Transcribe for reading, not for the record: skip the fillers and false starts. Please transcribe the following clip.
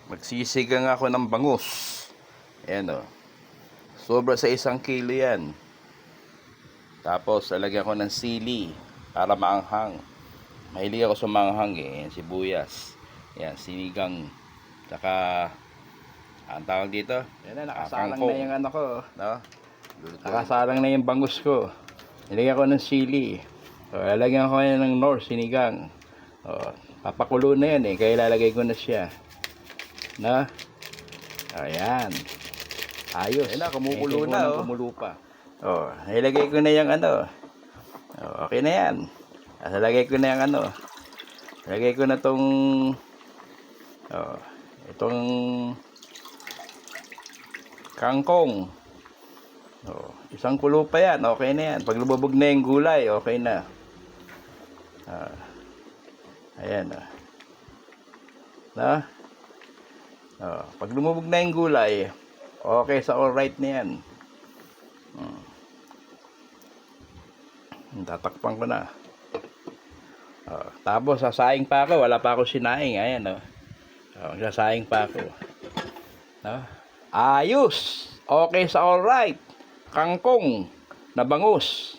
Magsisigang ako ng bangus. Ayan o. Sobra sa 1 kilo yan. Tapos lalagyan ko ng sili para maanghang. Mahilig ako sa maanghang eh. Ayan, sibuyas. Ayan, sinigang. Tsaka ang tawag dito? Yan na, nakasalang kangkong. na yung ano ko. No? Nakasalang na yung bangus ko. Nilagyan ko ng sili. So, lalagyan ko yan ng nor, sinigang. O, papakulo na yan eh. Kaya lalagay ko na siya. Na? Ayan. Ayos. Ayan na, kumukulo Medyo na, munang oh. Kumulo pa. O, nilagay ko na yung ano. O, okay na yan. At nilagay ko na yung ano. Nilagay ko na tong itong kangkong. Oh, 1 kulo pa yan. Okay na yan. Pag lumabog na yung gulay, okay na. Ayan. Na? Pag lumabog na yung gulay, okay sa alright na yan. Tatakpan ko na. Tapos sasaing pa ako. Wala pa ako sinaing. Ayan. Sasaing pa ako. Ayos! Okay sa alright. Kangkong na bangus.